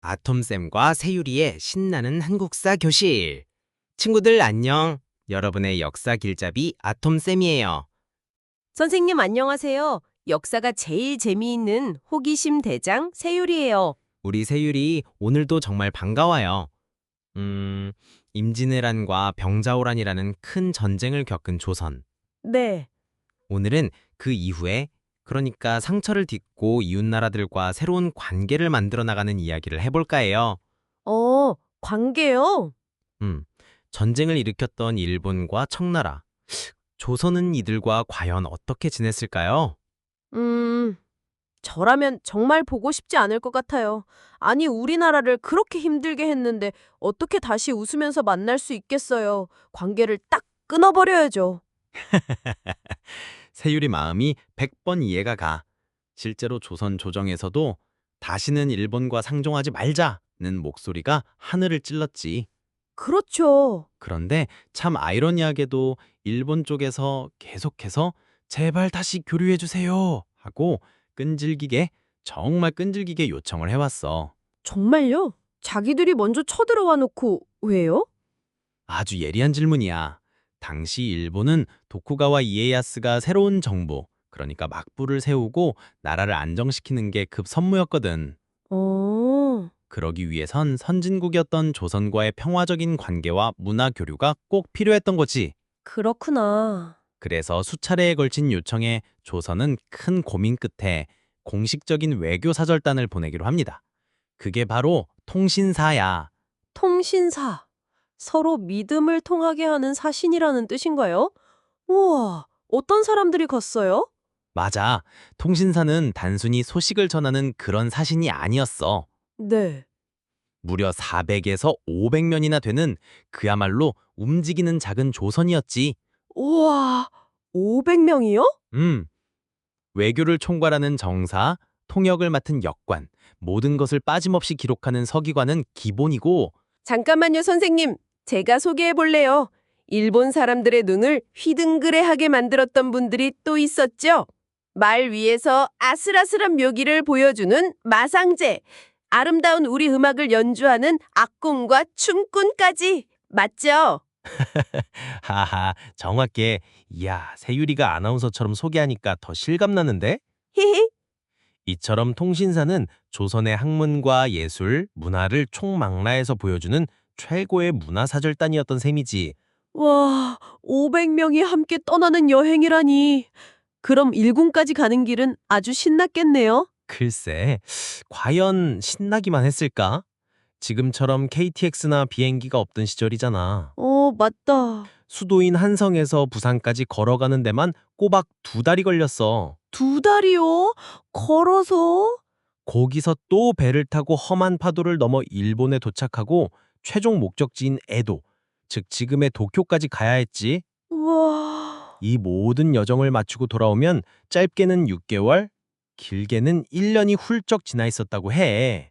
아톰쌤과 새유리의 신나는 한국사 교실. 친구들 안녕. 여러분의 역사 길잡이 아톰쌤이에요. 선생님 안녕하세요. 역사가 제일 재미있는 호기심 대장 새율이에요. 우리 새유리 오늘도 정말 반가워요. 음, 임진왜란과 병자호란이라는 큰 전쟁을 겪은 조선. 네. 오늘은 그 이후에 그러니까 상처를 딛고 이웃나라들과 새로운 관계를 만들어 나가는 이야기를 해볼까 해요. 관계요? 음, 전쟁을 일으켰던 일본과 청나라. 조선은 이들과 과연 어떻게 지냈을까요? 음, 저라면 정말 보고 싶지 않을 것 같아요. 아니, 우리나라를 그렇게 힘들게 했는데 어떻게 다시 웃으면서 만날 수 있겠어요. 관계를 딱 끊어버려야죠. 새유리 마음이 100번 이해가 가. 실제로 조선 조정에서도 다시는 일본과 상종하지 말자는 목소리가 하늘을 찔렀지. 그렇죠. 그런데 참 아이러니하게도 일본 쪽에서 계속해서 제발 다시 교류해 주세요 하고 끈질기게 정말 끈질기게 요청을 해왔어. 정말요? 자기들이 먼저 쳐들어와 놓고 왜요? 아주 예리한 질문이야. 당시 일본은 도쿠가와 이에야스가 새로운 정부, 그러니까 막부를 세우고 나라를 안정시키는 게 급선무였거든. 어, 그러기 위해선 선진국이었던 조선과의 평화적인 관계와 문화 교류가 꼭 필요했던 거지. 그렇구나. 그래서 수차례에 걸친 요청에 조선은 큰 고민 끝에 공식적인 외교 사절단을 보내기로 합니다. 그게 바로 통신사야. 통신사. 서로 믿음을 통하게 하는 사신이라는 뜻인가요? 우와, 어떤 사람들이 갔어요? 맞아. 통신사는 단순히 소식을 전하는 그런 사신이 아니었어. 네. 무려 400에서 500명이나 되는 그야말로 움직이는 작은 조선이었지. 우와, 500명이요? 음, 외교를 총괄하는 정사, 통역을 맡은 역관, 모든 것을 빠짐없이 기록하는 서기관은 기본이고, 잠깐만요, 선생님. 제가 소개해 볼래요. 일본 사람들의 눈을 휘둥그레하게 만들었던 분들이 또 있었죠. 말 위에서 아슬아슬한 묘기를 보여주는 마상제. 아름다운 우리 음악을 연주하는 악공과 춤꾼까지. 맞죠? 하하, 정확해. 이야, 새유리가 아나운서처럼 소개하니까 더 실감나는데? 히히. 이처럼 통신사는 조선의 학문과 예술, 문화를 총망라해서 보여주는 최고의 문화사절단이었던 셈이지. 와, 500명이 함께 떠나는 여행이라니. 그럼 일군까지 가는 길은 아주 신났겠네요. 글쎄, 과연 신나기만 했을까? 지금처럼 KTX나 비행기가 없던 시절이잖아. 맞다. 수도인 한성에서 부산까지 걸어가는 데만 꼬박 2달이 걸렸어. 2달이요? 걸어서? 거기서 또 배를 타고 험한 파도를 넘어 일본에 도착하고 최종 목적지인 에도, 즉 지금의 도쿄까지 가야 했지. 우와, 이 모든 여정을 마치고 돌아오면 짧게는 6개월, 길게는 1년이 훌쩍 지나 있었다고 해.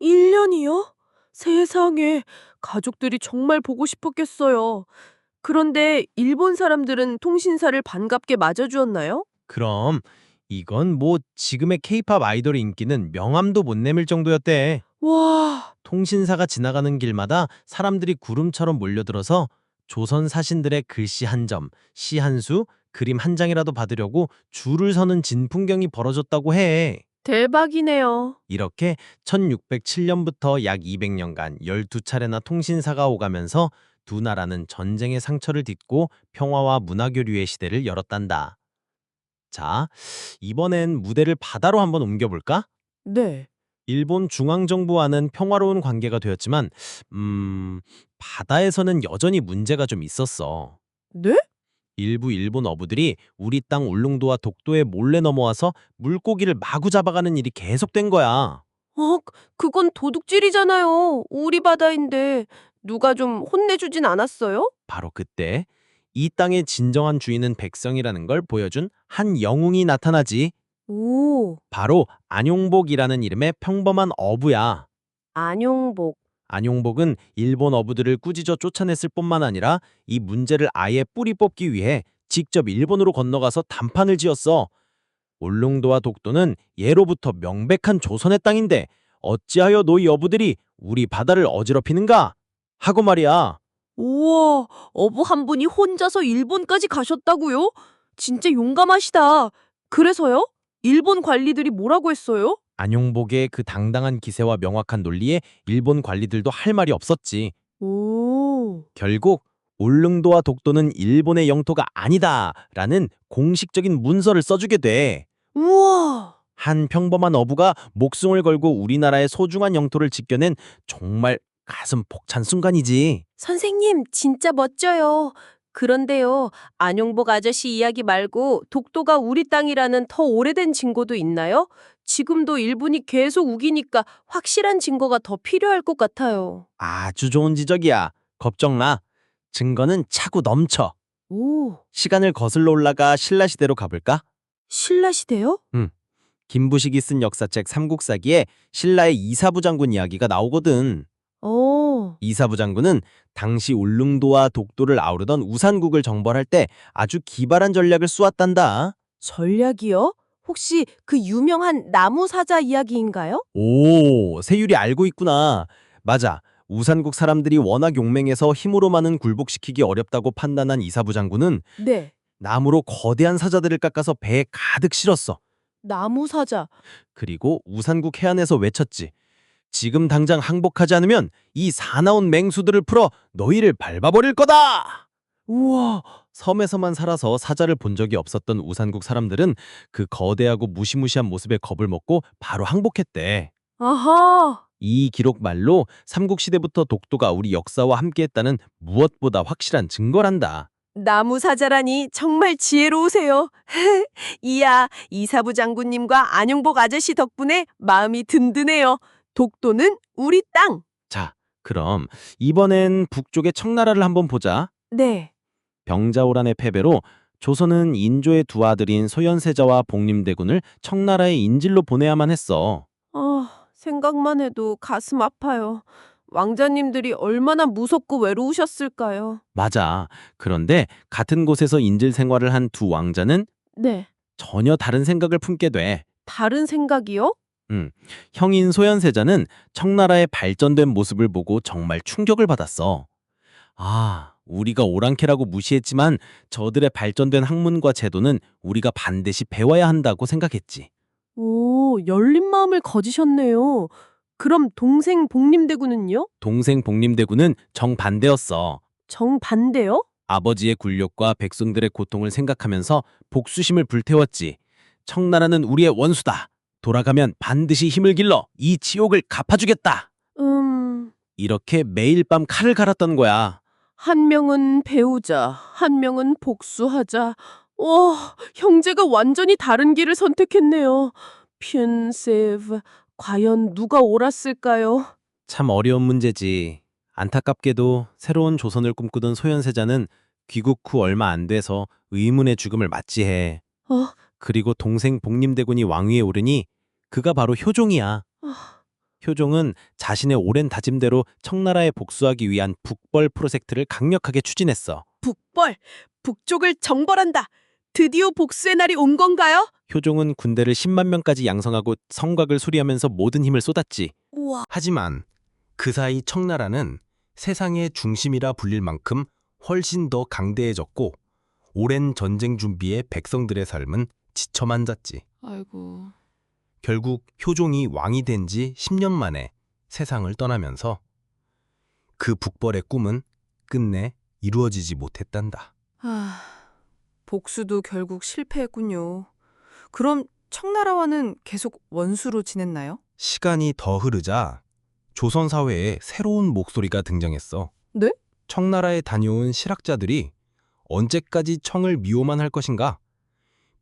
1년이요? 세상에, 가족들이 정말 보고 싶었겠어요. 그런데 일본 사람들은 통신사를 반갑게 맞아주었나요? 그럼 이건 뭐 지금의 케이팝 아이돌의 인기는 명함도 못 내밀 정도였대. 와, 통신사가 지나가는 길마다 사람들이 구름처럼 몰려들어서 조선 사신들의 글씨 한 점, 시 한 수, 그림 한 장이라도 받으려고 줄을 서는 진풍경이 벌어졌다고 해. 대박이네요. 이렇게 1607년부터 약 200년간 12차례나 통신사가 오가면서 두 나라는 전쟁의 상처를 딛고 평화와 문화교류의 시대를 열었단다. 자, 이번엔 무대를 바다로 한번 옮겨볼까? 네. 일본 중앙정부와는 평화로운 관계가 되었지만, 바다에서는 여전히 문제가 좀 있었어. 네? 일부 일본 어부들이 우리 땅 울릉도와 독도에 몰래 넘어와서 물고기를 마구 잡아가는 일이 계속된 거야. 그건 도둑질이잖아요. 우리 바다인데 누가 좀 혼내주진 않았어요? 바로 그때 이 땅의 진정한 주인은 백성이라는 걸 보여준 한 영웅이 나타나지. 오, 바로 안용복이라는 이름의 평범한 어부야. 안용복. 안용복은 일본 어부들을 꾸짖어 쫓아냈을 뿐만 아니라 이 문제를 아예 뿌리 뽑기 위해 직접 일본으로 건너가서 담판을 지었어. 울릉도와 독도는 예로부터 명백한 조선의 땅인데 어찌하여 너희 여부들이 우리 바다를 어지럽히는가? 하고 말이야. 우와, 어부 한 분이 혼자서 일본까지 가셨다고요? 진짜 용감하시다. 그래서요? 일본 관리들이 뭐라고 했어요? 안용복의 그 당당한 기세와 명확한 논리에 일본 관리들도 할 말이 없었지. 오, 결국 울릉도와 독도는 일본의 영토가 아니다라는 공식적인 문서를 써주게 돼. 우와. 한 평범한 어부가 목숨을 걸고 우리나라의 소중한 영토를 지켜낸 정말 가슴 벅찬 순간이지. 선생님, 진짜 멋져요. 그런데요, 안용복 아저씨 이야기 말고 독도가 우리 땅이라는 더 오래된 증거도 있나요? 지금도 일본이 계속 우기니까 확실한 증거가 더 필요할 것 같아요. 아주 좋은 지적이야. 걱정 마. 증거는 차고 넘쳐. 오, 시간을 거슬러 올라가 신라시대로 가볼까? 신라시대요? 김부식이 쓴 역사책 삼국사기에 신라의 이사부 장군 이야기가 나오거든. 이사부 장군은 당시 울릉도와 독도를 아우르던 우산국을 정벌할 때 아주 기발한 전략을 쏘았단다. 전략이요? 혹시 그 유명한 나무 사자 이야기인가요? 오, 세율이 알고 있구나. 맞아. 우산국 사람들이 워낙 용맹해서 힘으로만은 굴복시키기 어렵다고 판단한 이사부 장군은 네, 나무로 거대한 사자들을 깎아서 배에 가득 실었어. 나무 사자. 그리고 우산국 해안에서 외쳤지. 지금 당장 항복하지 않으면 이 사나운 맹수들을 풀어 너희를 밟아버릴 거다! 우와! 섬에서만 살아서 사자를 본 적이 없었던 우산국 사람들은 그 거대하고 무시무시한 모습에 겁을 먹고 바로 항복했대. 아하. 이 기록 말로 삼국시대부터 독도가 우리 역사와 함께했다는 무엇보다 확실한 증거란다. 나무 사자라니 정말 지혜로우세요. 이야, 이사부 장군님과 안용복 아저씨 덕분에 마음이 든든해요. 독도는 우리 땅. 자, 그럼 이번엔 북쪽의 청나라를 한번 보자. 네. 병자호란의 패배로 조선은 인조의 두 아들인 소현세자와 복림대군을 청나라의 인질로 보내야만 했어. 생각만 해도 가슴 아파요. 왕자님들이 얼마나 무섭고 외로우셨을까요? 맞아. 그런데 같은 곳에서 인질 생활을 한 두 왕자는 네. 전혀 다른 생각을 품게 돼. 다른 생각이요? 형인 소현세자는 청나라의 발전된 모습을 보고 정말 충격을 받았어. 아, 우리가 오랑캐라고 무시했지만 저들의 발전된 학문과 제도는 우리가 반드시 배워야 한다고 생각했지. 오, 열린 마음을 가지셨네요. 그럼 동생 복림대군은요? 동생 복림대군은 정반대였어. 정반대요? 아버지의 굴욕과 백성들의 고통을 생각하면서 복수심을 불태웠지. 청나라는 우리의 원수다. 돌아가면 반드시 힘을 길러 이 지옥을 갚아주겠다. 이렇게 매일 밤 칼을 갈았던 거야. 한 명은 배우자, 한 명은 복수하자. 와, 형제가 완전히 다른 길을 선택했네요. 핀세브, 과연 누가 옳았을까요? 참 어려운 문제지. 안타깝게도 새로운 조선을 꿈꾸던 소현세자는 귀국 후 얼마 안 돼서 의문의 죽음을 맞이해. 어, 그리고 동생 복림대군이 왕위에 오르니 그가 바로 효종이야. 효종은 자신의 오랜 다짐대로 청나라에 복수하기 위한 북벌 프로젝트를 강력하게 추진했어. 북벌, 북쪽을 정벌한다. 드디어 복수의 날이 온 건가요? 효종은 군대를 10만 명까지 양성하고 성곽을 수리하면서 모든 힘을 쏟았지. 우와. 하지만 그 사이 청나라는 세상의 중심이라 불릴 만큼 훨씬 더 강대해졌고 오랜 전쟁 준비에 백성들의 삶은 지쳐만졌지. 아이고. 결국 효종이 왕이 된 지 10년 만에 세상을 떠나면서 그 북벌의 꿈은 끝내 이루어지지 못했단다. 복수도 결국 실패했군요. 그럼 청나라와는 계속 원수로 지냈나요? 시간이 더 흐르자 조선 사회에 새로운 목소리가 등장했어. 네? 청나라에 다녀온 실학자들이 언제까지 청을 미워만 할 것인가?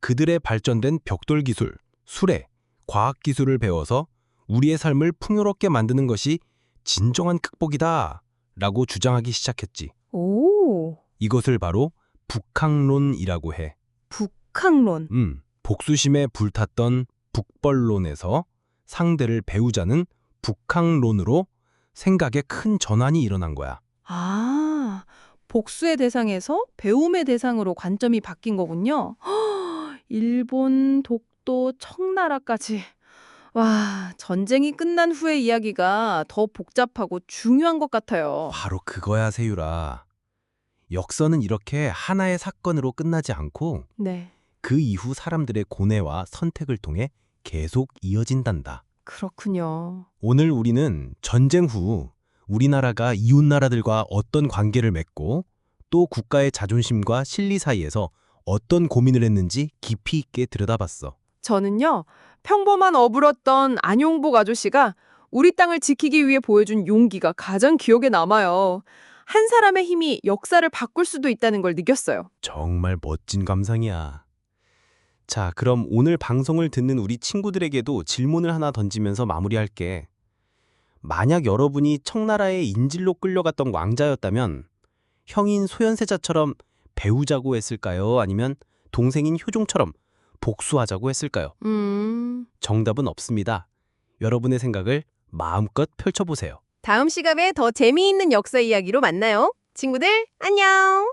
그들의 발전된 벽돌 기술, 수레, 과학 기술을 배워서 우리의 삶을 풍요롭게 만드는 것이 진정한 극복이다 라고 주장하기 시작했지. 오, 이것을 바로 북학론이라고 해. 북학론. 복수심에 불탔던 북벌론에서 상대를 배우자는 북학론으로 생각에 큰 전환이 일어난 거야. 아, 복수의 대상에서 배움의 대상으로 관점이 바뀐 거군요. 일본, 독도, 청나라까지. 와, 전쟁이 끝난 후의 이야기가 더 복잡하고 중요한 것 같아요. 바로 그거야, 세유라. 역사는 이렇게 하나의 사건으로 끝나지 않고 네, 그 이후 사람들의 고뇌와 선택을 통해 계속 이어진단다. 그렇군요. 오늘 우리는 전쟁 후 우리나라가 이웃 나라들과 어떤 관계를 맺고 또 국가의 자존심과 실리 사이에서 어떤 고민을 했는지 깊이 있게 들여다봤어. 저는요, 평범한 어불었던 안용복 아저씨가 우리 땅을 지키기 위해 보여준 용기가 가장 기억에 남아요. 한 사람의 힘이 역사를 바꿀 수도 있다는 걸 느꼈어요. 정말 멋진 감상이야. 자, 그럼 오늘 방송을 듣는 우리 친구들에게도 질문을 하나 던지면서 마무리할게. 만약 여러분이 청나라의 인질로 끌려갔던 왕자였다면 형인 소현세자처럼 배우자고 했을까요? 아니면 동생인 효종처럼 복수하자고 했을까요? 정답은 없습니다. 여러분의 생각을 마음껏 펼쳐보세요. 다음 시간에 더 재미있는 역사 이야기로 만나요. 친구들, 안녕!